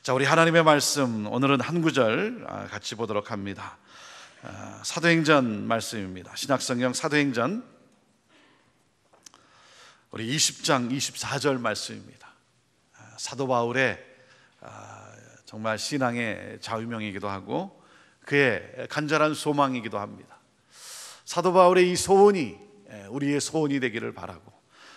자, 우리 하나님의 말씀 오늘은 한 구절 같이 보도록 합니다. 사도행전 말씀입니다. 신약성경 사도행전 우리 20장 24절 말씀입니다. 사도 바울의 정말 신앙의 좌우명이기도 하고 그의 간절한 소망이기도 합니다. 사도 바울의 이 소원이 우리의 소원이 되기를 바라고,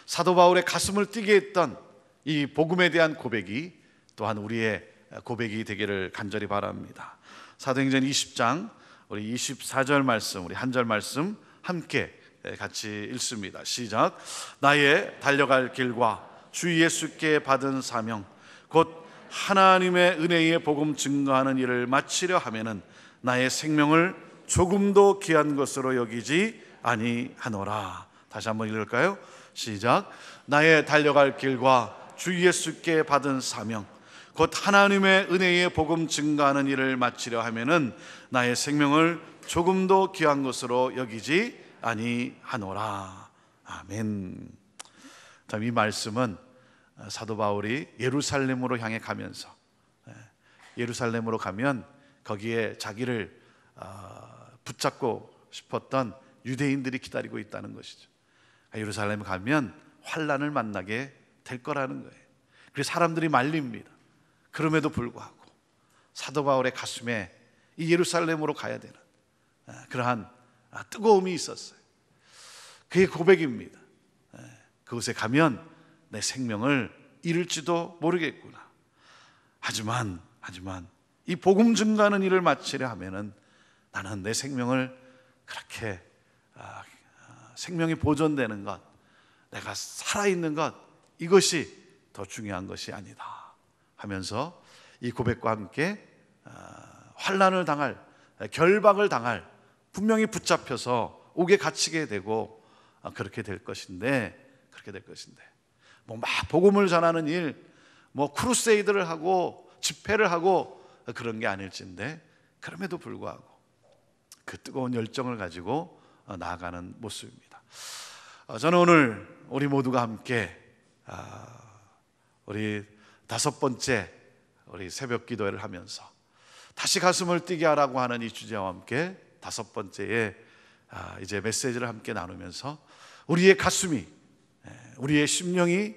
사도 바울의 가슴을 뛰게 했던 이 복음에 대한 고백이 또한 우리의 고백이 되기를 간절히 바랍니다. 사도행전 20장 우리 24절 말씀, 우리 한 절 말씀 함께 같이 읽습니다. 시작. 나의 달려갈 길과 주 예수께 받은 사명 곧 하나님의 은혜의 복음 증거하는 일을 마치려 하면은 나의 생명을 조금도 귀한 것으로 여기지 아니하노라. 다시 한번 읽을까요? 시작. 나의 달려갈 길과 주 예수께 받은 사명 곧 하나님의 은혜의 복음 증거하는 일을 마치려 하면은 나의 생명을 조금도 귀한 것으로 여기지 아니하노라. 아멘. 참, 이 말씀은 사도 바울이 예루살렘으로 향해 가면서, 예루살렘으로 가면 거기에 자기를 붙잡고 싶었던 유대인들이 기다리고 있다는 것이죠. 예루살렘에 가면 환난을 만나게 될 거라는 거예요. 그래서 사람들이 말립니다. 그럼에도 불구하고 사도 바울의 가슴에 이 예루살렘으로 가야 되는 그러한 뜨거움이 있었어요. 그게 고백입니다. 그곳에 가면 내 생명을 잃을지도 모르겠구나. 하지만 이 복음 증거하는 일을 마치려 하면은 나는 내 생명을 그렇게 생명이 보존되는 것, 내가 살아있는 것, 이것이 더 중요한 것이 아니다 하면서 이 고백과 함께 환난을 당할, 결박을 당할, 분명히 붙잡혀서 옥에 갇히게 되고 그렇게 될 것인데 뭐 막 복음을 전하는 일, 뭐 크루세이드를 하고 집회를 하고 그런 게 아닐진데 그럼에도 불구하고 그 뜨거운 열정을 가지고 나아가는 모습입니다. 저는 오늘 우리 모두가 함께 우리 5번째 우리 새벽 기도회를 하면서 다시 가슴을 뛰게 하라고 하는 이 주제와 함께 5번째에 이제 메시지를 함께 나누면서 우리의 가슴이, 우리의 심령이,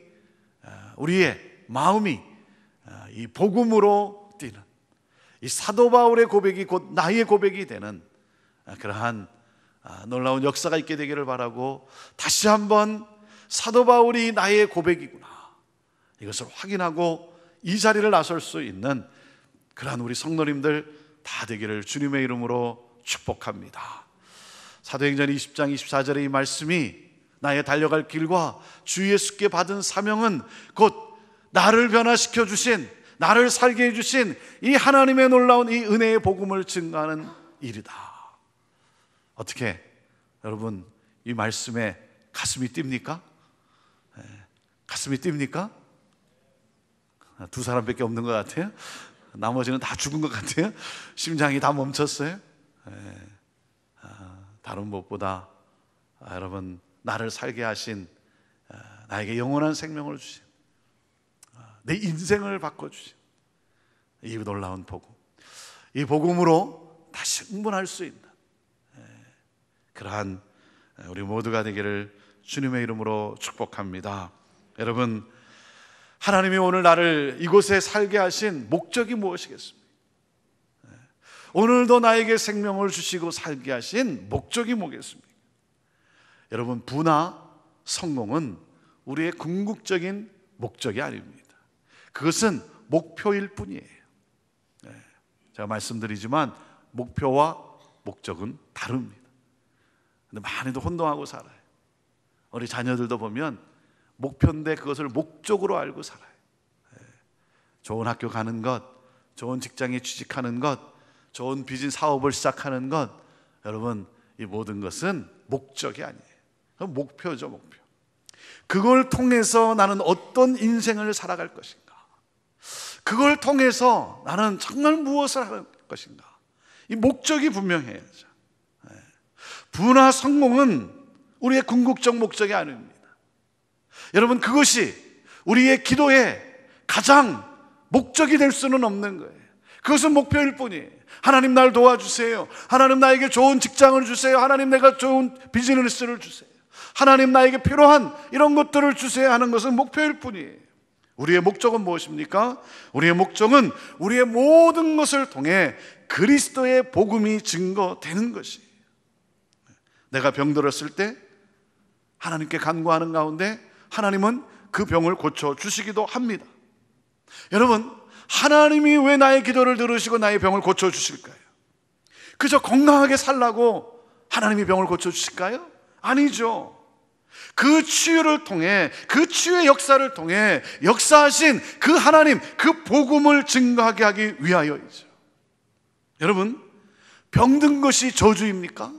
우리의 마음이 이 복음으로 뛰는 이 사도 바울의 고백이 곧 나의 고백이 되는 그러한 놀라운 역사가 있게 되기를 바라고, 다시 한번 사도 바울이 나의 고백이구나 이것을 확인하고 이 자리를 나설 수 있는 그러한 우리 성도님들 다 되기를 주님의 이름으로 축복합니다. 사도행전 20장 24절의 이 말씀이 나의 달려갈 길과 주 예수께 받은 사명은 곧 나를 변화시켜 주신, 나를 살게 해주신 이 하나님의 놀라운 이 은혜의 복음을 증거하는 일이다. 어떻게 여러분 이 말씀에 가슴이 뜁니까? 가슴이 뜁니까? 두 사람밖에 없는 것 같아요. 나머지는 다 죽은 것 같아요. 심장이 다 멈췄어요. 다른 무엇보다 여러분 나를 살게 하신, 나에게 영원한 생명을 주신, 내 인생을 바꿔주신 이 놀라운 복음, 이 복음으로 다시 흥분할 수 있는 그러한 우리 모두가 되기를 주님의 이름으로 축복합니다. 여러분, 하나님이 오늘 나를 이곳에 살게 하신 목적이 무엇이겠습니까? 오늘도 나에게 생명을 주시고 살게 하신 목적이 뭐겠습니까? 여러분, 부나 성공은 우리의 궁극적인 목적이 아닙니다. 그것은 목표일 뿐이에요. 제가 말씀드리지만 목표와 목적은 다릅니다. 근데 많이들 혼동하고 살아요. 우리 자녀들도 보면 목표인데 그것을 목적으로 알고 살아요. 좋은 학교 가는 것, 좋은 직장에 취직하는 것, 좋은 비즈니스 사업을 시작하는 것, 여러분 이 모든 것은 목적이 아니에요. 목표죠, 목표. 그걸 통해서 나는 어떤 인생을 살아갈 것인가, 그걸 통해서 나는 정말 무엇을 할 것인가, 이 목적이 분명해야죠. 부나 성공은 우리의 궁극적 목적이 아닙니다. 여러분, 그것이 우리의 기도의 가장 목적이 될 수는 없는 거예요. 그것은 목표일 뿐이에요. 하나님 날 도와주세요. 하나님 나에게 좋은 직장을 주세요. 하나님 내가 좋은 비즈니스를 주세요. 하나님 나에게 필요한 이런 것들을 주세요 하는 것은 목표일 뿐이에요. 우리의 목적은 무엇입니까? 우리의 목적은 우리의 모든 것을 통해 그리스도의 복음이 증거되는 것이에요. 내가 병들었을 때 하나님께 간구하는 가운데 하나님은 그 병을 고쳐주시기도 합니다. 여러분, 하나님이 왜 나의 기도를 들으시고 나의 병을 고쳐주실까요? 그저 건강하게 살라고 하나님이 병을 고쳐주실까요? 아니죠. 그 치유를 통해, 그 치유의 역사를 통해 역사하신 그 하나님, 그 복음을 증거하게 하기 위하여이죠. 여러분, 병든 것이 저주입니까?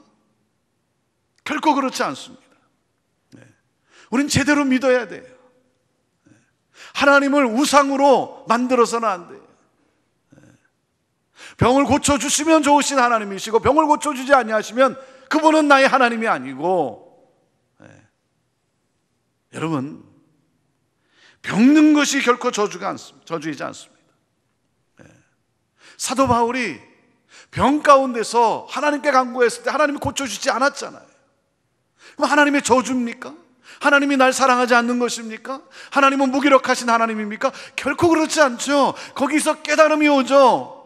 결코 그렇지 않습니다. 우린 제대로 믿어야 돼요. 하나님을 우상으로 만들어서는 안 돼요. 병을 고쳐주시면 좋으신 하나님이시고 병을 고쳐주지 아니하시면 그분은 나의 하나님이 아니고, 여러분, 병든 것이 결코 저주이지 않습니다. 사도 바울이 병 가운데서 하나님께 간구했을 때 하나님이 고쳐주지 않았잖아요. 그럼 하나님의 저주입니까? 하나님이 날 사랑하지 않는 것입니까? 하나님은 무기력하신 하나님입니까? 결코 그렇지 않죠. 거기서 깨달음이 오죠.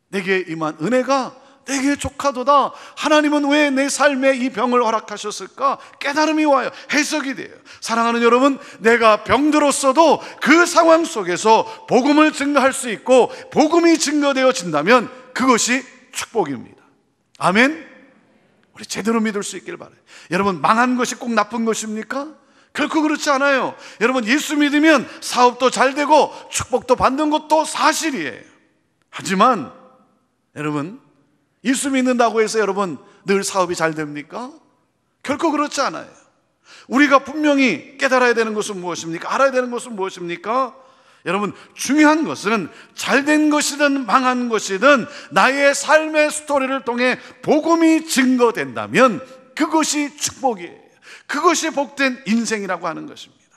내게 임한 은혜가 내게 족하도다. 하나님은 왜 내 삶에 이 병을 허락하셨을까? 깨달음이 와요. 해석이 돼요. 사랑하는 여러분, 내가 병들었어도 그 상황 속에서 복음을 증거할 수 있고 복음이 증거되어진다면 그것이 축복입니다. 아멘. 우리 제대로 믿을 수 있길 바라요. 여러분, 망한 것이 꼭 나쁜 것입니까? 결코 그렇지 않아요. 여러분, 예수 믿으면 사업도 잘 되고 축복도 받는 것도 사실이에요. 하지만 여러분, 예수 믿는다고 해서 여러분 늘 사업이 잘 됩니까? 결코 그렇지 않아요. 우리가 분명히 깨달아야 되는 것은 무엇입니까? 알아야 되는 것은 무엇입니까? 여러분, 중요한 것은 잘된 것이든 망한 것이든 나의 삶의 스토리를 통해 복음이 증거된다면 그것이 축복이에요. 그것이 복된 인생이라고 하는 것입니다.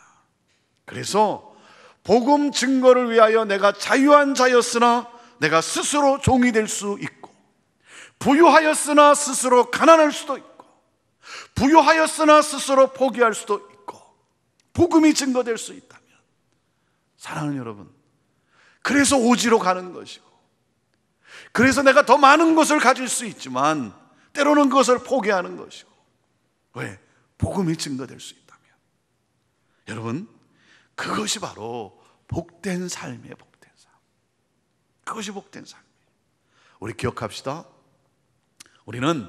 그래서 복음 증거를 위하여 내가 자유한 자였으나 내가 스스로 종이 될 수 있고, 부유하였으나 스스로 가난할 수도 있고, 부유하였으나 스스로 포기할 수도 있고, 복음이 증거될 수 있다면, 사랑하는 여러분, 그래서 오지로 가는 것이고, 그래서 내가 더 많은 것을 가질 수 있지만 때로는 그것을 포기하는 것이고, 왜? 복음이 증거될 수 있다면. 여러분, 그것이 바로 복된 삶이에요. 복된 삶. 그것이 복된 삶이에요. 우리 기억합시다. 우리는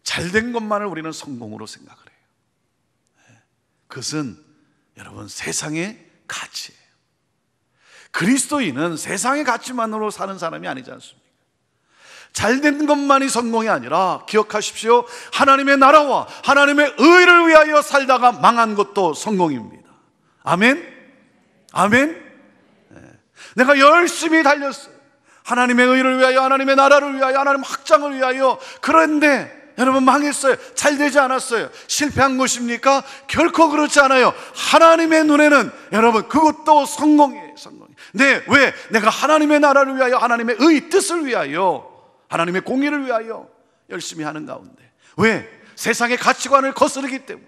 잘된 것만을 우리는 성공으로 생각을 해요. 그것은 여러분 세상의 가치예요. 그리스도인은 세상의 가치만으로 사는 사람이 아니지 않습니까? 잘된 것만이 성공이 아니라 기억하십시오. 하나님의 나라와 하나님의 의를 위하여 살다가 망한 것도 성공입니다. 아멘? 아멘? 내가 열심히 달렸어요. 하나님의 의를 위하여, 하나님의 나라를 위하여, 하나님 확장을 위하여. 그런데 여러분 망했어요. 잘 되지 않았어요. 실패한 것입니까? 결코 그렇지 않아요. 하나님의 눈에는 여러분 그것도 성공이에요. 성공이에요. 네, 왜? 내가 하나님의 나라를 위하여, 하나님의 의 뜻을 위하여, 하나님의 공의를 위하여 열심히 하는 가운데, 왜? 세상의 가치관을 거스르기 때문에,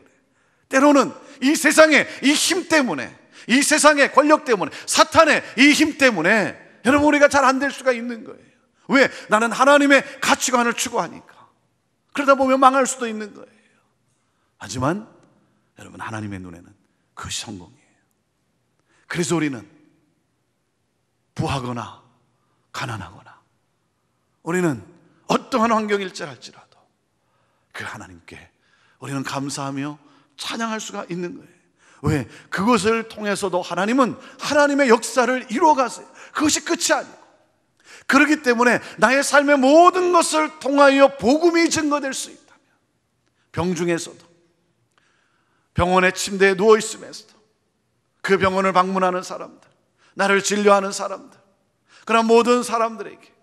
때로는 이 세상의 이 힘 때문에, 이 세상의 권력 때문에, 사탄의 이 힘 때문에 여러분 우리가 잘 안 될 수가 있는 거예요. 왜? 나는 하나님의 가치관을 추구하니까. 그러다 보면 망할 수도 있는 거예요. 하지만 여러분, 하나님의 눈에는 그것이 성공이에요. 그래서 우리는 부하거나 가난하거나, 우리는 어떠한 환경일지라도 그 하나님께 우리는 감사하며 찬양할 수가 있는 거예요. 왜? 그것을 통해서도 하나님은 하나님의 역사를 이루어가세요. 그것이 끝이 아니고, 그렇기 때문에 나의 삶의 모든 것을 통하여 복음이 증거될 수 있다면, 병중에서도, 병원의 침대에 누워있으면서도, 그 병원을 방문하는 사람들, 나를 진료하는 사람들, 그런 모든 사람들에게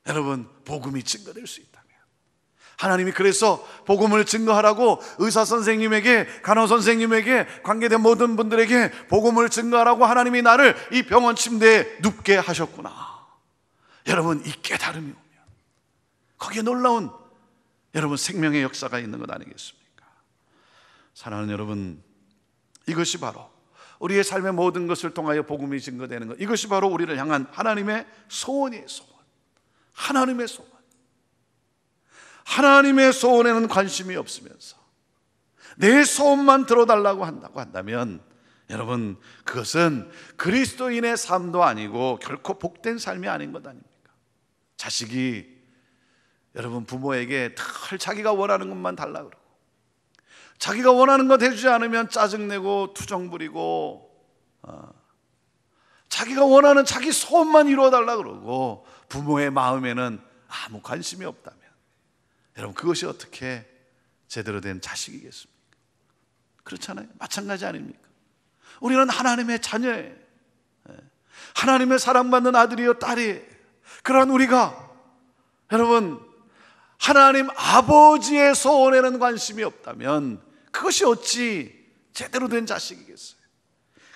여러분 복음이 증거될 수 있다면, 하나님이 그래서 복음을 증거하라고 의사 선생님에게, 간호 선생님에게, 관계된 모든 분들에게 복음을 증거하라고 하나님이 나를 이 병원 침대에 눕게 하셨구나. 여러분, 이 깨달음이 오면 거기에 놀라운 여러분 생명의 역사가 있는 것 아니겠습니까? 사랑하는 여러분, 이것이 바로 우리의 삶의 모든 것을 통하여 복음이 증거되는 것, 이것이 바로 우리를 향한 하나님의 소원이에요. 소원. 하나님의 소원. 하나님의 소원에는 관심이 없으면서 내 소원만 들어달라고 한다면 여러분, 그것은 그리스도인의 삶도 아니고 결코 복된 삶이 아닌 것 아닙니까? 자식이 여러분 부모에게 늘 자기가 원하는 것만 달라고 그러고, 자기가 원하는 것 해주지 않으면 짜증내고 투정 부리고, 자기가 원하는 자기 소원만 이루어달라고 그러고 부모의 마음에는 아무 관심이 없다면 여러분, 그것이 어떻게 제대로 된 자식이겠습니까? 그렇잖아요. 마찬가지 아닙니까? 우리는 하나님의 자녀예요. 하나님의 사랑받는 아들이요 딸이에요. 그러한 우리가 여러분, 하나님 아버지의 소원에는 관심이 없다면 그것이 어찌 제대로 된 자식이겠어요?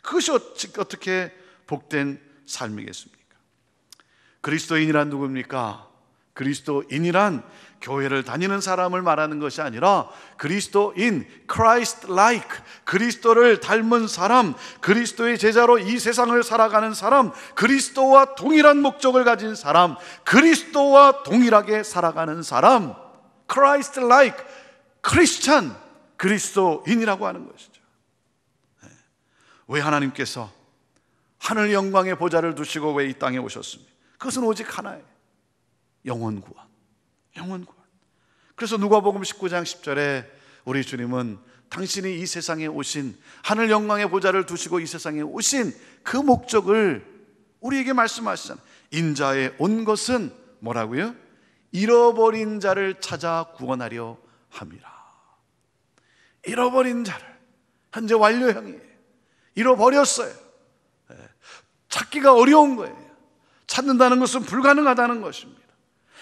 그것이 어떻게 복된 삶이겠습니까? 그리스도인이란 누굽니까? 그리스도인이란 교회를 다니는 사람을 말하는 것이 아니라 그리스도인, Christ-like, 그리스도를 닮은 사람, 그리스도의 제자로 이 세상을 살아가는 사람, 그리스도와 동일한 목적을 가진 사람, 그리스도와 동일하게 살아가는 사람, Christ-like, 크리스찬, 그리스도인이라고 하는 것이죠. 왜 하나님께서 하늘 영광의 보좌를 두시고 왜 이 땅에 오셨습니까? 그것은 오직 하나예요. 영혼 구원. 영혼 구원. 그래서 누가복음 19장 10절에 우리 주님은 당신이 이 세상에 오신, 하늘 영광의 보좌를 두시고 이 세상에 오신 그 목적을 우리에게 말씀하시잖아요. 인자에 온 것은 뭐라고요? 잃어버린 자를 찾아 구원하려 함이라. 잃어버린 자를, 현재 완료형이에요. 잃어버렸어요. 찾기가 어려운 거예요. 찾는다는 것은 불가능하다는 것입니다.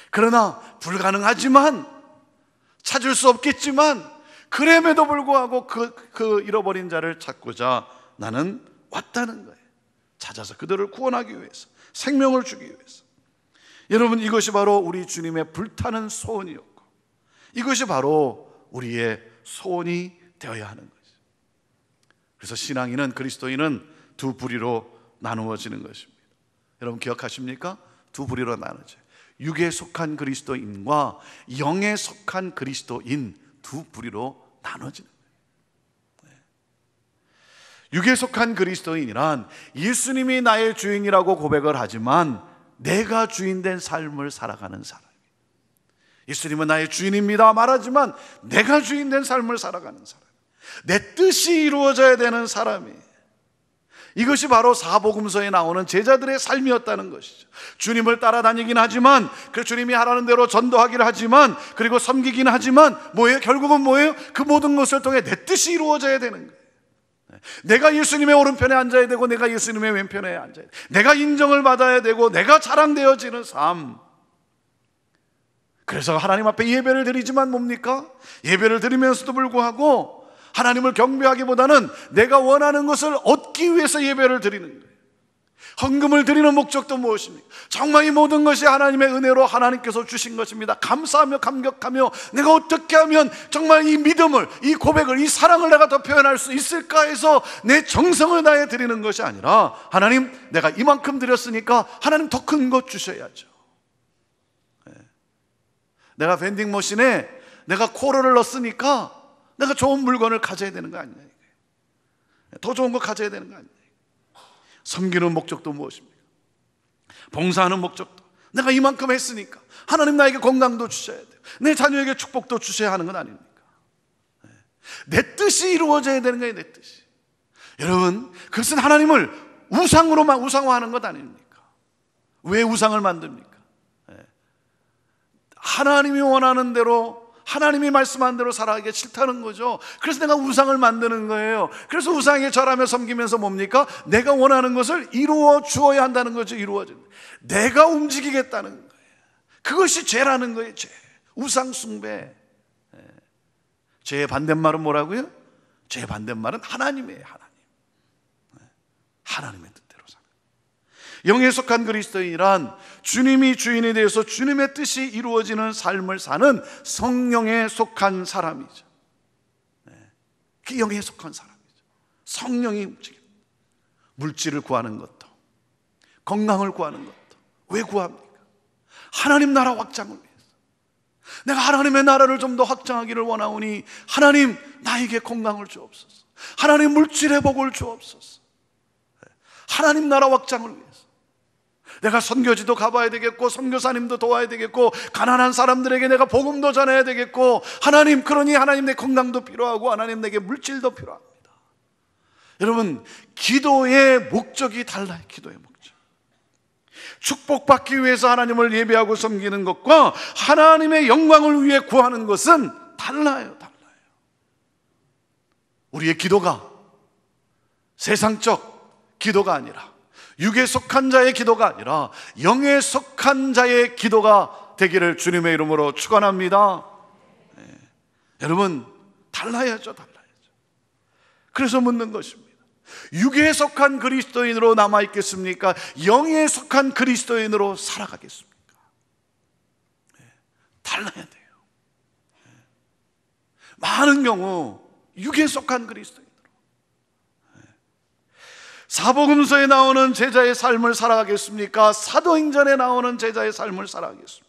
그러나 불가능하지만, 찾을 수 없겠지만, 그럼에도 불구하고 그 잃어버린 자를 찾고자 나는 왔다는 거예요. 찾아서 그들을 구원하기 위해서, 생명을 주기 위해서. 여러분, 이것이 바로 우리 주님의 불타는 소원이었고, 이것이 바로 우리의 소원이 되어야 하는 거죠. 그래서 신앙인은, 그리스도인은 두 부류로 나누어지는 것입니다. 여러분 기억하십니까? 두 부류로 나누죠. 육에 속한 그리스도인과 영에 속한 그리스도인, 두 부류로 나눠지는 거예요. 육에 속한 그리스도인이란 예수님이 나의 주인이라고 고백을 하지만 내가 주인된 삶을 살아가는 사람이에요. 예수님은 나의 주인입니다 말하지만 내가 주인된 삶을 살아가는 사람, 내 뜻이 이루어져야 되는 사람이에요. 이것이 바로 사복음서에 나오는 제자들의 삶이었다는 것이죠. 주님을 따라다니긴 하지만, 그 주님이 하라는 대로 전도하기를 하지만, 그리고 섬기긴 하지만 뭐예요? 결국은 뭐예요? 그 모든 것을 통해 내 뜻이 이루어져야 되는 거예요. 내가 예수님의 오른편에 앉아야 되고 내가 예수님의 왼편에 앉아야 돼. 내가 인정을 받아야 되고 내가 자랑되어지는 삶. 그래서 하나님 앞에 예배를 드리지만 뭡니까? 예배를 드리면서도 불구하고 하나님을 경배하기보다는 내가 원하는 것을 얻기 위해서 예배를 드리는 거예요. 헌금을 드리는 목적도 무엇입니까? 정말 이 모든 것이 하나님의 은혜로 하나님께서 주신 것입니다. 감사하며 감격하며 내가 어떻게 하면 정말 이 믿음을, 이 고백을, 이 사랑을 내가 더 표현할 수 있을까 해서 내 정성을 다해 드리는 것이 아니라, 하나님 내가 이만큼 드렸으니까 하나님 더 큰 것 주셔야죠. 내가 밴딩 머신에 내가 코러를 넣었으니까 내가 좋은 물건을 가져야 되는 거 아니냐, 더 좋은 거 가져야 되는 거 아니냐. 섬기는 목적도 무엇입니까? 봉사하는 목적도 내가 이만큼 했으니까 하나님 나에게 건강도 주셔야 돼요. 내 자녀에게 축복도 주셔야 하는 건 아닙니까? 내 뜻이 이루어져야 되는 거예요. 내 뜻이. 여러분, 그것은 하나님을 우상으로만 우상화하는 것 아닙니까? 왜 우상을 만듭니까? 하나님이 원하는 대로, 하나님이 말씀한 대로 살아가기 싫다는 거죠. 그래서 내가 우상을 만드는 거예요. 그래서 우상에 절하며 섬기면서 뭡니까? 내가 원하는 것을 이루어 주어야 한다는 거죠. 이루어진다. 내가 움직이겠다는 거예요. 그것이 죄라는 거예요. 죄. 우상 숭배. 죄의 반대말은 뭐라고요? 죄의 반대말은 하나님이에요. 하나님의 뜻대로 사는. 영에 속한 그리스도인이란 주님이 주인이 되어서 주님의 뜻이 이루어지는 삶을 사는 성령에 속한 사람이죠. 그 영에 속한 사람이죠. 성령이 움직입니다. 물질을 구하는 것도, 건강을 구하는 것도 왜 구합니까? 하나님 나라 확장을 위해서. 내가 하나님의 나라를 좀 더 확장하기를 원하오니 하나님 나에게 건강을 주옵소서. 하나님 물질의 복을 주옵소서. 하나님 나라 확장을 위해서. 내가 선교지도 가봐야 되겠고, 선교사님도 도와야 되겠고, 가난한 사람들에게 내가 복음도 전해야 되겠고, 하나님, 그러니 하나님 내 건강도 필요하고 하나님 내게 물질도 필요합니다. 여러분, 기도의 목적이 달라요. 기도의 목적. 축복받기 위해서 하나님을 예배하고 섬기는 것과 하나님의 영광을 위해 구하는 것은 달라요. 우리의 기도가 세상적 기도가 아니라, 육에 속한 자의 기도가 아니라 영에 속한 자의 기도가 되기를 주님의 이름으로 축원합니다. 여러분, 달라야죠. 그래서 묻는 것입니다. 육에 속한 그리스도인으로 남아있겠습니까? 영에 속한 그리스도인으로 살아가겠습니까? 달라야 돼요. 많은 경우 육에 속한 그리스도인으로, 사복음서에 나오는 제자의 삶을 살아가겠습니까? 사도행전에 나오는 제자의 삶을 살아가겠습니까?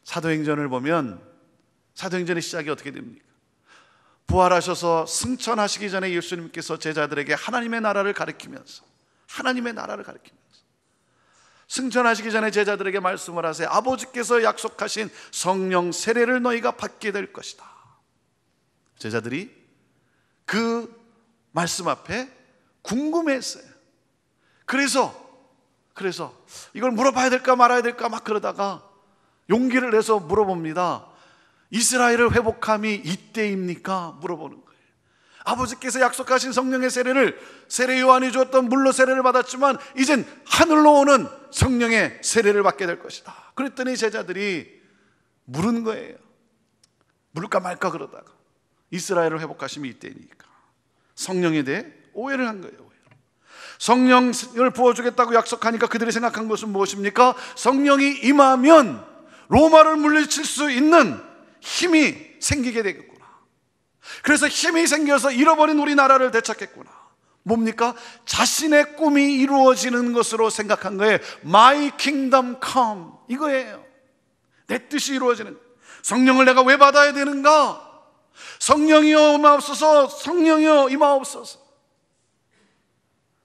사도행전을 보면 사도행전의 시작이 어떻게 됩니까? 부활하셔서 승천하시기 전에 예수님께서 제자들에게 하나님의 나라를 가르치면서 승천하시기 전에 제자들에게 말씀을 하세요. 아버지께서 약속하신 성령 세례를 너희가 받게 될 것이다. 제자들이 그 말씀 앞에 궁금했어요. 그래서 이걸 물어봐야 될까 말아야 될까 막 그러다가 용기를 내서 물어봅니다. 이스라엘을 회복함이 이때입니까? 물어보는 거예요. 아버지께서 약속하신 성령의 세례를 세례 요한이 주었던 물로 세례를 받았지만 이젠 하늘로 오는 성령의 세례를 받게 될 것이다. 그랬더니 제자들이 물은 거예요. 물을까 말까 그러다가 이스라엘을 회복하심이 이때니까 성령에 대해 오해를 한 거예요. 성령을 부어주겠다고 약속하니까 그들이 생각한 것은 무엇입니까? 성령이 임하면 로마를 물리칠 수 있는 힘이 생기게 되겠구나. 그래서 힘이 생겨서 잃어버린 우리나라를 되찾겠구나. 뭡니까? 자신의 꿈이 이루어지는 것으로 생각한 거예요. My kingdom come, 이거예요. 내 뜻이 이루어지는. 성령을 내가 왜 받아야 되는가? 성령이여 임하옵소서. 성령이여 임하옵소서.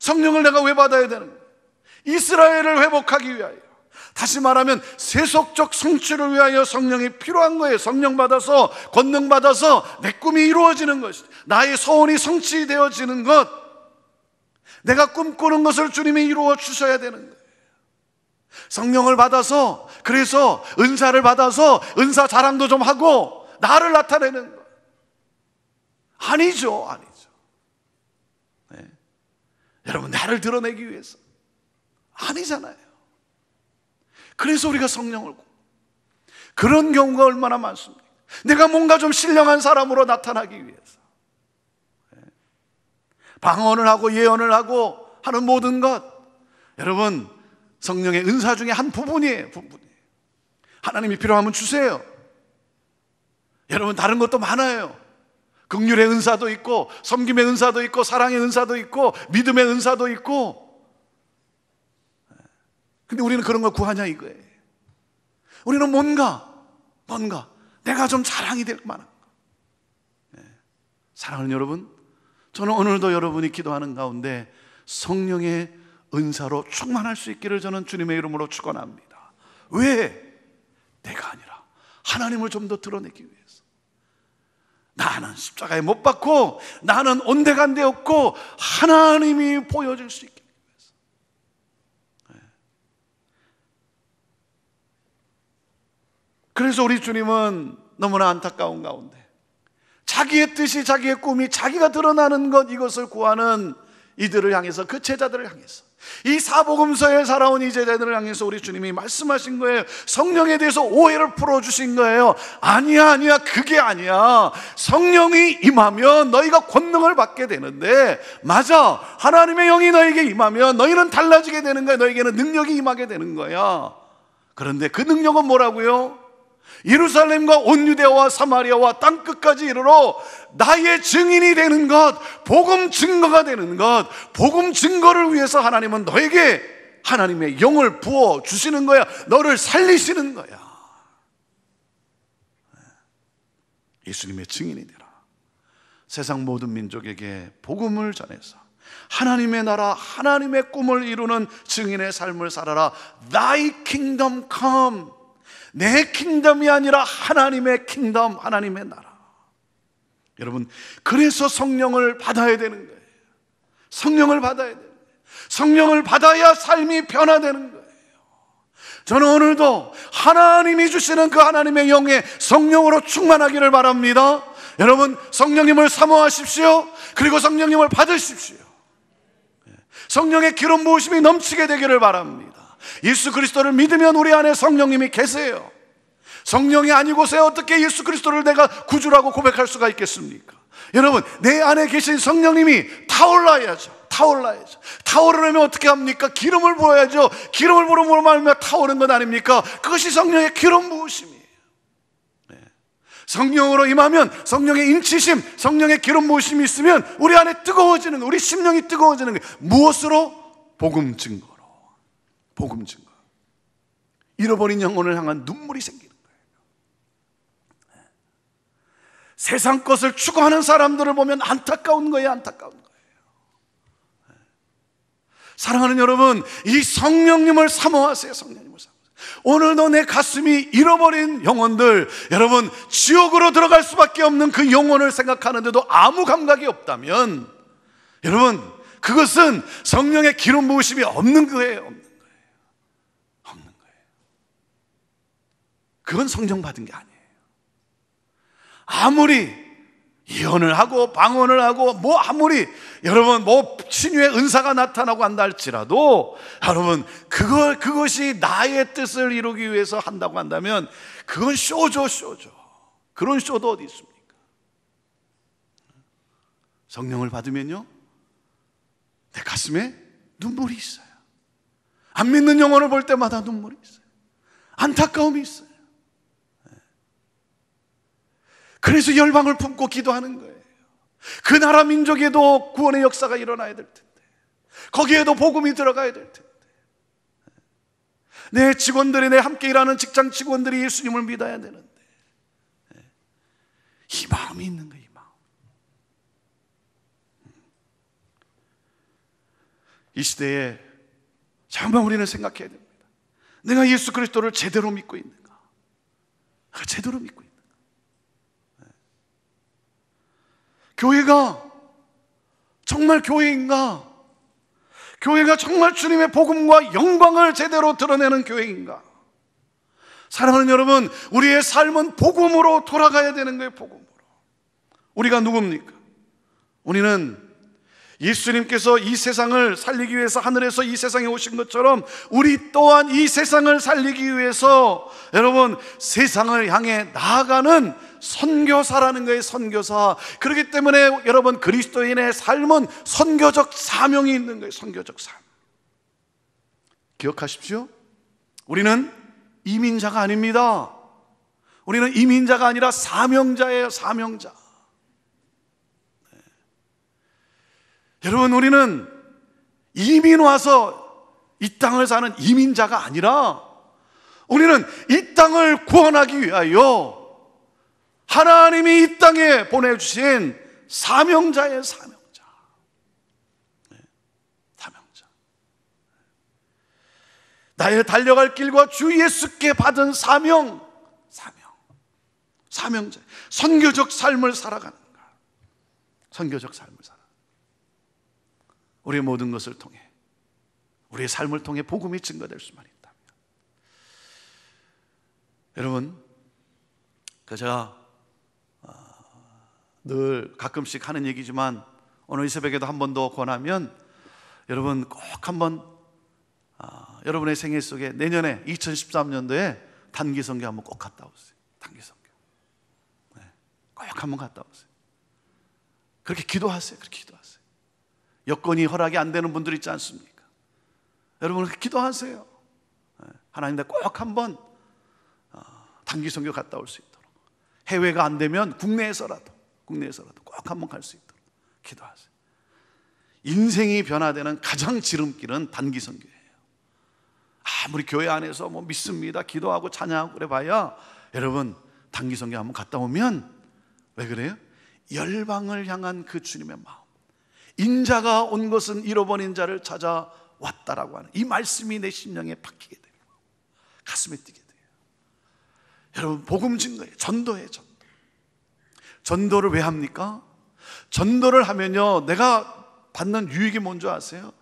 성령을 내가 왜 받아야 되는가? 이스라엘을 회복하기 위하여, 다시 말하면 세속적 성취를 위하여 성령이 필요한 거예요. 성령 받아서, 권능 받아서 내 꿈이 이루어지는 것, 나의 소원이 성취되어지는 것, 내가 꿈꾸는 것을 주님이 이루어 주셔야 되는 거예요. 성령을 받아서, 그래서 은사를 받아서 은사 자랑도 좀 하고 나를 나타내는 것, 아니죠. 네. 여러분, 나를 드러내기 위해서 아니잖아요. 그래서 우리가 성령을 그런 경우가 얼마나 많습니까? 내가 뭔가 좀 신령한 사람으로 나타나기 위해서 방언을 하고 예언을 하고 하는 모든 것, 여러분, 성령의 은사 중에 한 부분이에요. 하나님이 필요하면 주세요. 여러분, 다른 것도 많아요. 긍휼의 은사도 있고, 섬김의 은사도 있고, 사랑의 은사도 있고, 믿음의 은사도 있고. 근데 우리는 그런 걸 구하냐 이거예요. 우리는 뭔가 내가 좀 자랑이 될 만한 거. 사랑하는 여러분, 저는 오늘도 여러분이 기도하는 가운데 성령의 은사로 충만할 수 있기를 저는 주님의 이름으로 축원합니다. 왜? 내가 아니라 하나님을 좀 더 드러내기 위해서. 나는 십자가에 못 박고 나는 온데간데 없고 하나님이 보여줄 수 있게. 그래서 우리 주님은 너무나 안타까운 가운데 자기의 뜻이, 자기의 꿈이 자기가 드러나는 것, 이것을 구하는 이들을 향해서, 그 제자들을 향해서, 이 사복음서에 살아온 이 제자들을 향해서 우리 주님이 말씀하신 거예요. 성령에 대해서 오해를 풀어주신 거예요. 아니야, 그게 아니야. 성령이 임하면 너희가 권능을 받게 되는데, 맞아, 하나님의 영이 너에게 임하면 너희는 달라지게 되는 거야. 너에게는 능력이 임하게 되는 거야. 그런데 그 능력은 뭐라고요? 예루살렘과 온 유대와 사마리아와 땅끝까지 이르러 나의 증인이 되는 것, 복음 증거가 되는 것, 복음 증거를 위해서 하나님은 너에게 하나님의 영을 부어 주시는 거야. 너를 살리시는 거야. 예수님의 증인이 되라. 세상 모든 민족에게 복음을 전해서 하나님의 나라, 하나님의 꿈을 이루는 증인의 삶을 살아라. Thy kingdom come. 내 킹덤이 아니라 하나님의 킹덤, 하나님의 나라. 여러분, 그래서 성령을 받아야 되는 거예요. 성령을 받아야 돼요. 성령을 받아야 삶이 변화되는 거예요. 저는 오늘도 하나님이 주시는 그 하나님의 영의 성령으로 충만하기를 바랍니다. 여러분, 성령님을 사모하십시오. 그리고 성령님을 받으십시오. 성령의 기름 부으심이 넘치게 되기를 바랍니다. 예수 그리스도를 믿으면 우리 안에 성령님이 계세요. 성령이 아니고서야 어떻게 예수 그리스도를 내가 구주라고 고백할 수가 있겠습니까? 여러분, 내 안에 계신 성령님이 타올라야죠. 타오르려면 어떻게 합니까? 기름을 부어야죠. 기름을 부음으로 말미암아 타오르는 것 아닙니까? 그것이 성령의 기름 부으심이에요. 성령으로 임하면, 성령의 인치심, 성령의 기름 부으심이 있으면 우리 안에 뜨거워지는 거예요. 우리 심령이 뜨거워지는 거예요. 무엇으로? 복음 증거로. 복음 증거. 잃어버린 영혼을 향한 눈물이 생기는 거예요. 세상 것을 추구하는 사람들을 보면 안타까운 거예요. 안타까운 거예요. 사랑하는 여러분, 이 성령님을 사모하세요. 성령님을 사모하세요. 오늘도 내 가슴이 잃어버린 영혼들, 여러분, 지옥으로 들어갈 수밖에 없는 그 영혼을 생각하는데도 아무 감각이 없다면, 여러분, 그것은 성령의 기름 부으심이 없는 거예요. 그건 성령 받은 게 아니에요. 아무리 예언을 하고 방언을 하고 아무리 여러분 신유의 은사가 나타나고 한다 할지라도, 여러분, 그것이 나의 뜻을 이루기 위해서 한다고 한다면 그건 쇼죠. 그런 쇼도 어디 있습니까? 성령을 받으면요, 내 가슴에 눈물이 있어요. 안 믿는 영혼을 볼 때마다 눈물이 있어요. 안타까움이 있어요. 그래서 열방을 품고 기도하는 거예요. 그 나라 민족에도 구원의 역사가 일어나야 될 텐데, 거기에도 복음이 들어가야 될 텐데, 내 직원들이, 내 함께 일하는 직장 직원들이 예수님을 믿어야 되는데, 이 마음이 있는 거예요. 이 마음. 이 시대에 정말 우리는 생각해야 됩니다. 내가 예수 그리스도를 제대로 믿고 있는가? 제대로 믿고 있는가? 교회가 정말 교회인가? 교회가 정말 주님의 복음과 영광을 제대로 드러내는 교회인가? 사랑하는 여러분, 우리의 삶은 복음으로 돌아가야 되는 거예요. 복음으로. 우리가 누굽니까? 우리는 예수님께서 이 세상을 살리기 위해서 하늘에서 이 세상에 오신 것처럼 우리 또한 이 세상을 살리기 위해서, 여러분, 세상을 향해 나아가는 선교사라는 거예요. 선교사. 그렇기 때문에 여러분, 그리스도인의 삶은 선교적 사명이 있는 거예요. 선교적 삶. 기억하십시오. 우리는 이민자가 아닙니다. 우리는 이민자가 아니라 사명자예요. 사명자. 네. 여러분, 우리는 이민 와서 이 땅을 사는 이민자가 아니라 우리는 이 땅을 구원하기 위하여 하나님이 이 땅에 보내주신 사명자예요. 사명자. 네, 사명자. 나의 달려갈 길과 주 예수께 받은 사명자. 선교적 삶을 살아가는 것. 선교적 삶을 살아. 우리의 모든 것을 통해, 우리의 삶을 통해 복음이 증거될 수만 있다면, 여러분, 제가 늘 가끔씩 하는 얘기지만 오늘 이 새벽에도 한 번 더 권하면, 여러분 꼭 한번 여러분의 생애 속에 내년에 2013년도에 단기 선교 한번 꼭 갔다 오세요. 단기 선교. 네, 꼭 한번 갔다 오세요. 그렇게 기도하세요. 그렇게 기도하세요. 여건이 허락이 안 되는 분들 있지 않습니까? 여러분 그렇게 기도하세요. 네, 하나님 나 꼭 한번 단기 선교 갔다 올 수 있도록, 해외가 안 되면 국내에서라도 꼭 한번 갈 수 있도록 기도하세요. 인생이 변화되는 가장 지름길은 단기 선교예요. 아무리 교회 안에서 뭐 믿습니다, 기도하고 찬양하고 그래 봐야, 여러분 단기 선교 한번 갔다 오면 왜 그래요? 열방을 향한 그 주님의 마음, 인자가 온 것은 잃어버린 자를 찾아왔다라고 하는 이 말씀이 내 심령에 박히게 돼요. 가슴에 뛰게 돼요. 여러분 복음 증거예요. 전도예요. 전도를 왜 합니까? 전도를 하면요, 내가 받는 유익이 뭔지 아세요?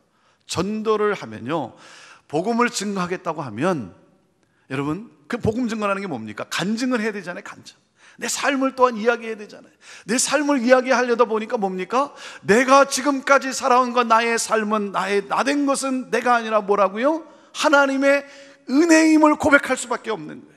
전도를 하면요, 복음을 증거하겠다고 하면, 여러분 그 복음 증거라는 게 뭡니까? 간증을 해야 되잖아요. 간증. 내 삶을 또한 이야기해야 되잖아요. 내 삶을 이야기하려다 보니까 뭡니까? 내가 지금까지 살아온 것, 나의 삶은, 나된 것은 내가 아니라 뭐라고요? 하나님의 은혜임을 고백할 수밖에 없는 거예요.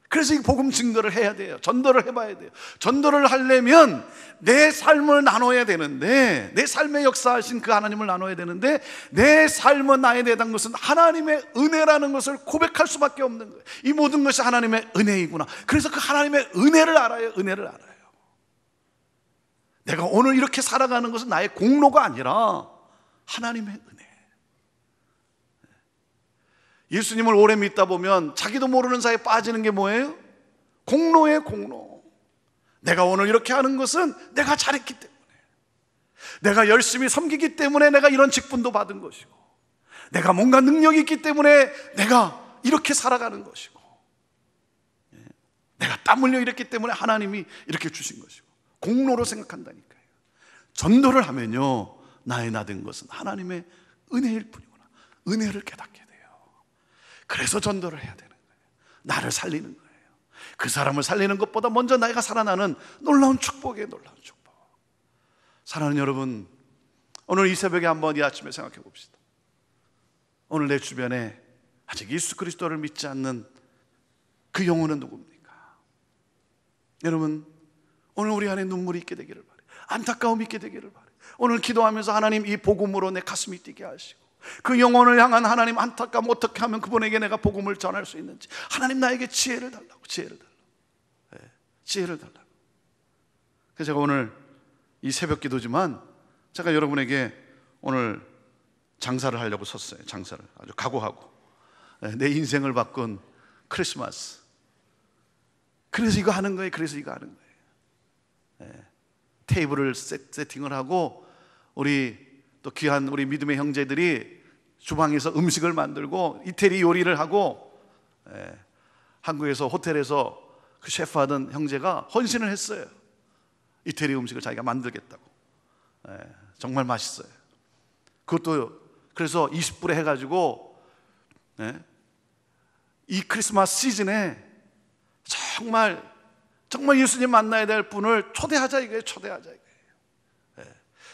그래서 이 복음 증거를 해야 돼요. 전도를 해봐야 돼요. 전도를 하려면 내 삶을 나눠야 되는데, 내 삶에 역사하신 그 하나님을 나눠야 되는데, 내 삶은, 나에 대한 것은 하나님의 은혜라는 것을 고백할 수밖에 없는 거예요. 이 모든 것이 하나님의 은혜이구나. 그래서 그 하나님의 은혜를 알아요. 은혜를 알아요. 내가 오늘 이렇게 살아가는 것은 나의 공로가 아니라 하나님의 은혜. 예수님을 오래 믿다 보면 자기도 모르는 사이에 빠지는 게 뭐예요? 공로예요. 공로. 내가 오늘 이렇게 하는 것은 내가 잘했기 때문에, 내가 열심히 섬기기 때문에 내가 이런 직분도 받은 것이고, 내가 뭔가 능력이 있기 때문에 내가 이렇게 살아가는 것이고, 내가 땀 흘려 이랬기 때문에 하나님이 이렇게 주신 것이고, 공로로 생각한다니까요. 전도를 하면요, 나의 나된 것은 하나님의 은혜일 뿐이구나. 은혜를 깨닫게 돼요. 그래서 전도를 해야 되는 거예요. 나를 살리는 거예요. 그 사람을 살리는 것보다 먼저 내가 살아나는 놀라운 축복이에요. 놀라운 축복. 사랑하는 여러분, 오늘 이 새벽에 한번 이 아침에 생각해 봅시다. 오늘 내 주변에 아직 예수 그리스도를 믿지 않는 그 영혼은 누굽니까? 여러분, 오늘 우리 안에 눈물이 있게 되기를 바라요. 안타까움이 있게 되기를 바라요. 오늘 기도하면서 하나님 이 복음으로 내 가슴이 뛰게 하시고, 그 영혼을 향한 하나님 안타까움, 어떻게 하면 그분에게 내가 복음을 전할 수 있는지, 하나님 나에게 지혜를 달라고, 지혜를 달라고, 지혜를 달라고. 그래서 제가 오늘 이 새벽 기도지만 제가 여러분에게 오늘 장사를 하려고 섰어요. 장사를 아주 각오하고, 내 인생을 바꾼 크리스마스. 그래서 이거 하는 거예요. 그래서 이거 하는 거예요. 테이블을 세팅을 하고, 우리 또 귀한 우리 믿음의 형제들이 주방에서 음식을 만들고 이태리 요리를 하고, 한국에서 호텔에서 그 셰프 하던 형제가 헌신을 했어요. 이태리 음식을 자기가 만들겠다고. 정말 맛있어요. 그것도 그래서 20불에 해가지고, 이 크리스마스 시즌에 정말 예수님 만나야 될 분을 초대하자 이거예요. 초대하자 이거예요.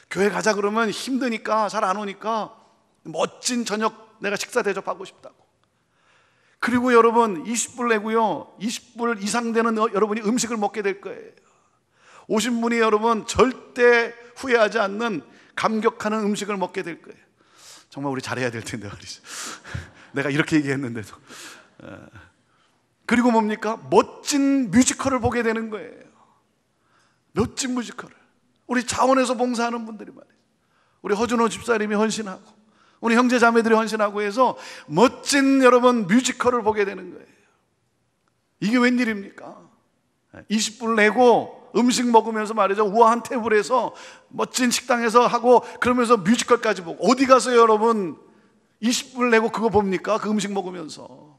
교회 가자 그러면 힘드니까, 잘 안 오니까 멋진 저녁 내가 식사 대접하고 싶다고. 그리고 여러분 20불 내고요, 20불 이상 되는 여러분이 음식을 먹게 될 거예요. 오신 분이 여러분 절대 후회하지 않는 감격하는 음식을 먹게 될 거예요. 정말 우리 잘해야 될 텐데 말이죠. 내가 이렇게 얘기했는데도. 그리고 뭡니까? 멋진 뮤지컬을 보게 되는 거예요. 멋진 뮤지컬을. 우리 자원에서 봉사하는 분들이 말이에요. 우리 허준호 집사님이 헌신하고, 우리 형제 자매들이 헌신하고 해서 멋진 여러분 뮤지컬을 보게 되는 거예요. 이게 웬일입니까? 20불 내고 음식 먹으면서 말이죠, 우아한 테이블에서 멋진 식당에서 하고, 그러면서 뮤지컬까지 보고. 어디 가서 여러분 20불 내고 그거 봅니까? 그 음식 먹으면서.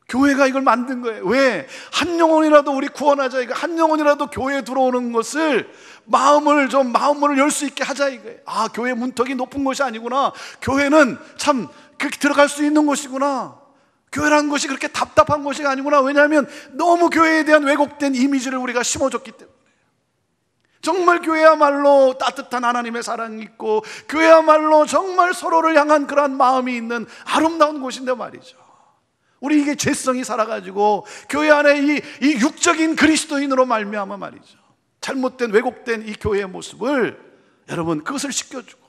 교회가 이걸 만든 거예요. 왜? 한 영혼이라도 우리 구원하자 이거. 한 영혼이라도 교회에 들어오는 것을 마음을 열 수 있게 하자 이거예요. 아, 교회 문턱이 높은 것이 아니구나. 교회는 참 그렇게 들어갈 수 있는 것이구나. 교회라는 것이 그렇게 답답한 것이 아니구나. 왜냐하면 너무 교회에 대한 왜곡된 이미지를 우리가 심어줬기 때문에. 정말 교회야말로 따뜻한 하나님의 사랑이 있고, 교회야말로 정말 서로를 향한 그러한 마음이 있는 아름다운 곳인데 말이죠. 우리 이게 죄성이 살아가지고 교회 안에 이 육적인 그리스도인으로 말미암아 말이죠, 잘못된 왜곡된 이 교회의 모습을 여러분 그것을 씻겨주고,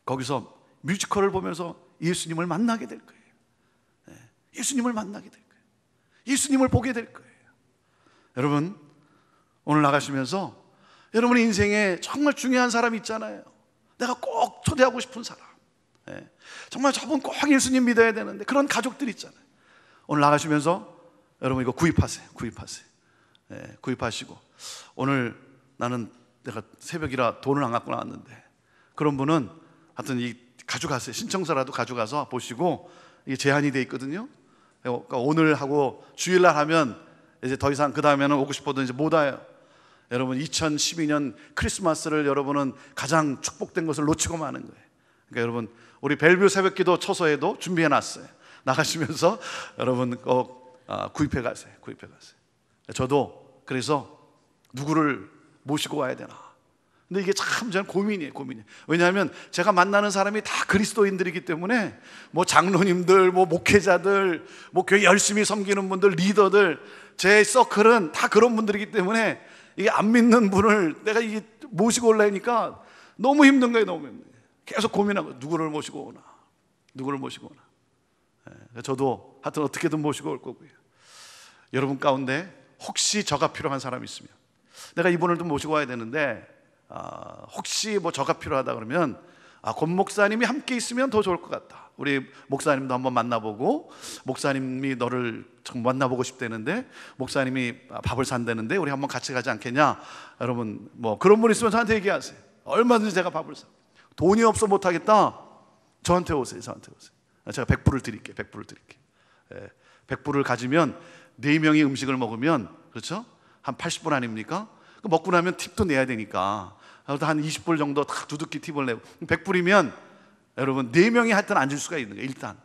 거기서 뮤지컬을 보면서 예수님을 만나게 될 거예요. 예수님을 만나게 될 거예요. 예수님을 보게 될 거예요. 여러분, 오늘 나가시면서 여러분의 인생에 정말 중요한 사람이 있잖아요. 내가 꼭 초대하고 싶은 사람, 정말 저분 꼭 예수님 믿어야 되는데 그런 가족들 있잖아요. 오늘 나가시면서 여러분 이거 구입하세요. 구입하시고, 오늘 나는 내가 새벽이라 돈을 안 갖고 나왔는데, 그런 분은 하여튼 이 가져가세요. 신청서라도 가져가서 보시고, 이게 제한이 돼 있거든요. 그러니까 오늘 하고 주일날 하면 이제 더 이상 그 다음에는 오고 싶어도 이제 못 와요. 여러분 2012년 크리스마스를 여러분은 가장 축복된 것을 놓치고 마는 거예요. 그러니까 여러분 우리 벨뷰 새벽기도 초소에도 준비해 놨어요. 나가시면서 여러분 꼭 구입해 가세요. 저도 그래서 누구를 모시고 와야 되나, 근데 이게 참 저는 고민이에요. 왜냐하면 제가 만나는 사람이 다 그리스도인들이기 때문에, 뭐 장로님들, 뭐 목회자들, 뭐 교회 열심히 섬기는 분들, 리더들, 제 서클은 다 그런 분들이기 때문에 이게 안 믿는 분을 내가 이게 모시고 올라니까 너무 힘든 거예요. 너무 힘든 거예요. 계속 고민하고 누구를 모시고 오나. 저도 하여튼 어떻게든 모시고 올 거고요. 여러분 가운데 혹시 저가 필요한 사람이 있으면, 내가 이분을 좀 모시고 와야 되는데 혹시 뭐 저가 필요하다 그러면 권 목사님이 함께 있으면 더 좋을 것 같다. 우리 목사님도 한번 만나보고, 목사님이 너를 좀 만나보고 싶다는데 목사님이 밥을 산다는데 우리 한번 같이 가지 않겠냐. 여러분 뭐 그런 분 있으면 저한테 얘기하세요. 얼마든지 제가 밥을 사. 돈이 없어 못하겠다, 저한테 오세요. 제가 100불을 드릴게요. 100불을 가지면 4명이 음식을 먹으면, 그렇죠? 한 80불 아닙니까? 먹고 나면 팁도 내야 되니까 한 20불 정도 다 두둑히 팁을 내고, 100불이면 여러분 4명이 하여튼 앉을 수가 있는 거예요. 일단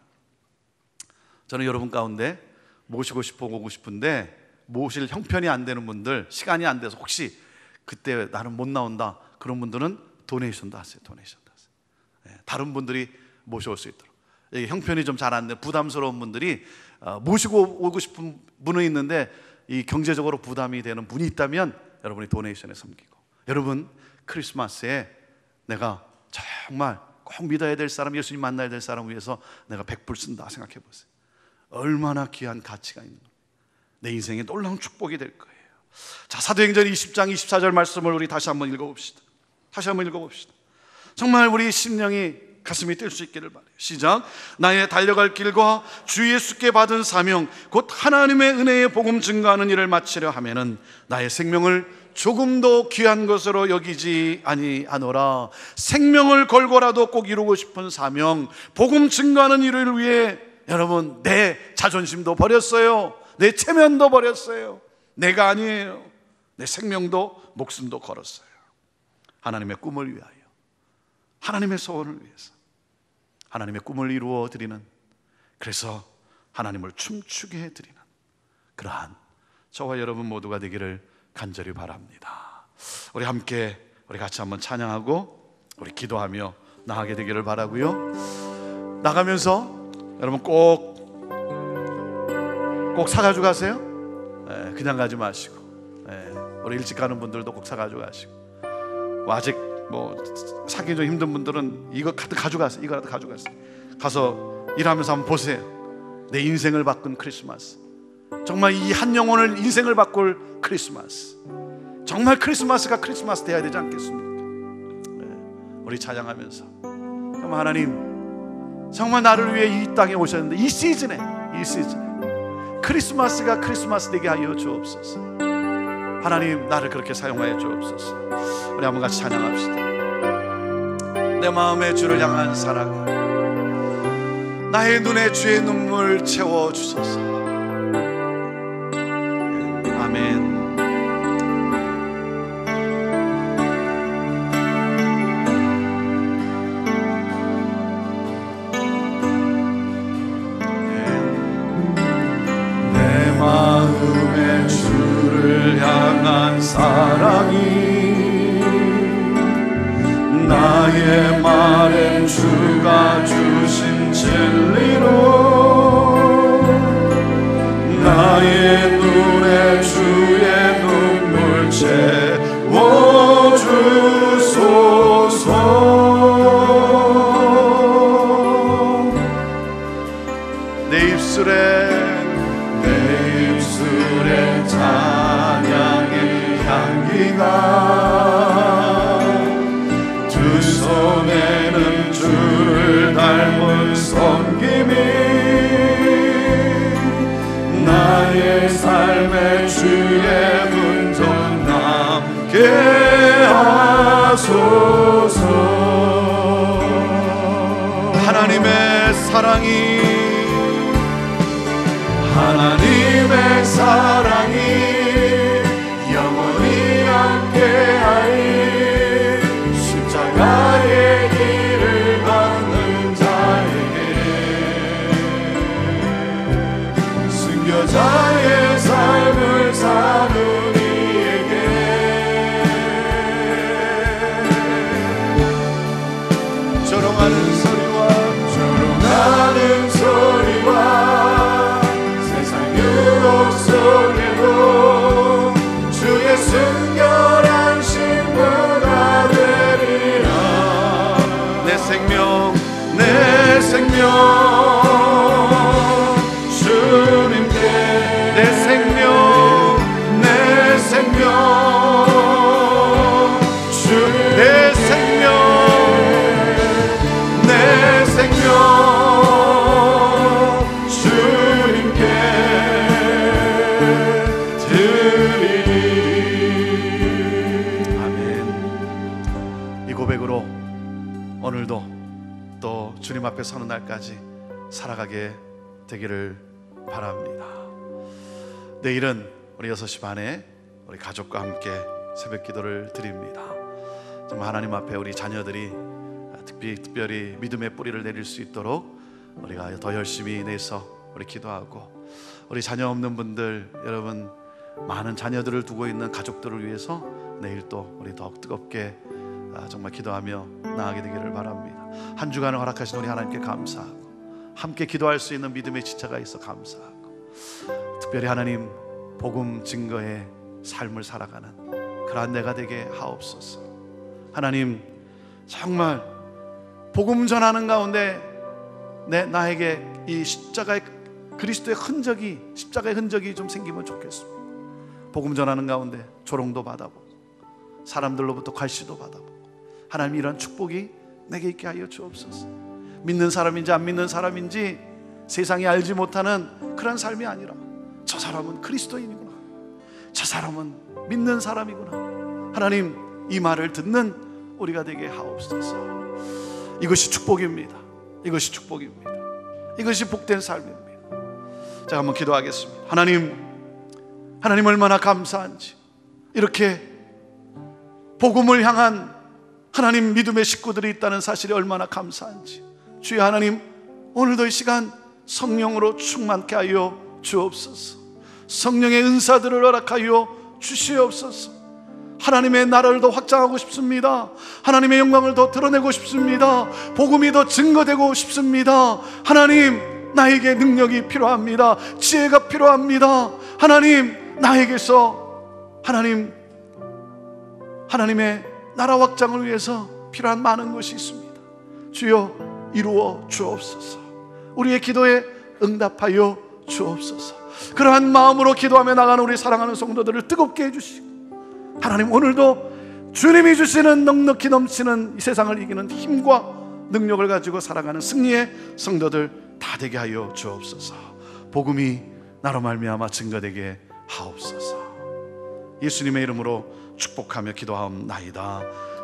저는 여러분 가운데 모시고 싶어 오고 싶은데 모실 형편이 안 되는 분들, 시간이 안 돼서 혹시 그때 나는 못 나온다, 그런 분들은 도네이션도 하세요. 다른 분들이 모셔올 수 있도록. 형편이 좀 잘 안 돼, 부담스러운 분들이 모시고 오고 싶은 분은 있는데 이 경제적으로 부담이 되는 분이 있다면 여러분이 도네이션에 섬기고, 여러분 크리스마스에 내가 정말 꼭 믿어야 될 사람, 예수님 만나야 될 사람 위해서 내가 100불 쓴다 생각해 보세요. 얼마나 귀한 가치가 있는, 내 인생에 놀라운 축복이 될 거예요. 자, 사도행전 20장 24절 말씀을 우리 다시 한번 읽어봅시다. 정말 우리 심령이 가슴이 뛸 수 있기를 바라요. 시작. 나의 달려갈 길과 주 예수께 받은 사명 곧 하나님의 은혜의 복음 증거하는 일을 마치려 하면은 나의 생명을 조금도 귀한 것으로 여기지 아니하노라. 생명을 걸고라도 꼭 이루고 싶은 사명, 복음 증거하는 일을 위해 여러분 내 자존심도 버렸어요. 내 체면도 버렸어요. 내가 아니에요. 내 생명도 목숨도 걸었어요. 하나님의 꿈을 위하여, 하나님의 소원을 위해서, 하나님의 꿈을 이루어 드리는, 그래서 하나님을 춤추게 해드리는 그러한 저와 여러분 모두가 되기를 간절히 바랍니다. 우리 함께 우리 같이 한번 찬양하고 우리 기도하며 나가게 되기를 바라고요. 나가면서 여러분 꼭 사가지고 가세요. 그냥 가지 마시고, 우리 일찍 가는 분들도 꼭 사가지고 가시고, 아직 뭐 사기 좀 힘든 분들은 이거 가져가세요. 이거라도 가져가세요. 가서 일하면서 한번 보세요. 내 인생을 바꾼 크리스마스, 정말 이 한 영혼을 인생을 바꿀 크리스마스, 정말 크리스마스가 크리스마스 돼야 되지 않겠습니까? 우리 찬양하면서 정말 하나님, 정말 나를 위해 이 땅에 오셨는데 이 시즌에 크리스마스가 크리스마스 되게 하여 주옵소서. 하나님 나를 그렇게 사용하여 주옵소서. 우리 한번 같이 찬양합시다. 내 마음에 주를 향한 사랑을, 나의 눈에 주의 눈물 채워주소서. 아멘. 내 마음에 주를 향한 사랑이 입술에 찬양의 향기가, 두 손에는 주를 닮은 섬김이, 나의 삶의 주의 흔적 남게 하소서. 하나님의 사랑이 영원히 함께하리. 십자가의 길을 걷는 자에게, 순교자의 삶을 사는 이에게, 조롱하는 소리와 세상 유혹 속에도 주의 순결한 신부가 되리라. 내 생명 주님께, 내 생명 주님께 드리리. 아멘. 이 고백으로 오늘도 또 주님 앞에 서는 날까지 살아가게 되기를 바랍니다. 내일은 우리 6시 반에 우리 가족과 함께 새벽 기도를 드립니다. 정말 하나님 앞에 우리 자녀들이 특별히 믿음의 뿌리를 내릴 수 있도록 우리가 더 열심히 내서 우리 기도하고, 우리 자녀 없는 분들 여러분, 많은 자녀들을 두고 있는 가족들을 위해서 내일 또 우리 더욱 뜨겁게 정말 기도하며 나아가게 되기를 바랍니다. 한 주간을 허락하신 우리 하나님께 감사하고, 함께 기도할 수 있는 믿음의 지체가 있어 감사하고, 특별히 하나님 복음 증거의 삶을 살아가는 그러한 내가 되게 하옵소서. 하나님 정말 복음 전하는 가운데 나에게 이 십자가의 그리스도의 흔적이, 십자가의 흔적이 좀 생기면 좋겠습니다. 복음 전하는 가운데 조롱도 받아보고 사람들로부터 괄시도 받아보고, 하나님 이런 축복이 내게 있게 하여 주옵소서. 믿는 사람인지 안 믿는 사람인지 세상이 알지 못하는 그런 삶이 아니라, 저 사람은 그리스도인이구나, 저 사람은 믿는 사람이구나, 하나님 이 말을 듣는 우리가 되게 하옵소서. 이것이 축복입니다. 이것이 축복입니다. 이것이 복된 삶입니다. 자, 한번 기도하겠습니다. 하나님 얼마나 감사한지, 이렇게 복음을 향한 하나님 믿음의 식구들이 있다는 사실이 얼마나 감사한지, 주여 하나님 오늘도 이 시간 성령으로 충만케 하여 주옵소서. 성령의 은사들을 허락하여 주시옵소서. 하나님의 나라를 더 확장하고 싶습니다. 하나님의 영광을 더 드러내고 싶습니다. 복음이 더 증거되고 싶습니다. 하나님 나에게 능력이 필요합니다. 지혜가 필요합니다. 하나님 나에게서 하나님의 나라 확장을 위해서 필요한 많은 것이 있습니다. 주여 이루어 주옵소서. 우리의 기도에 응답하여 주옵소서. 그러한 마음으로 기도하며 나가는 우리 사랑하는 성도들을 뜨겁게 해주시고, 하나님 오늘도 주님이 주시는 넉넉히 넘치는 이 세상을 이기는 힘과 능력을 가지고 살아가는 승리의 성도들 다 되게 하여 주옵소서. 복음이 나로 말미암아 증거되게 하옵소서. 예수님의 이름으로 축복하며 기도하옵나이다.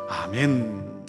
아멘.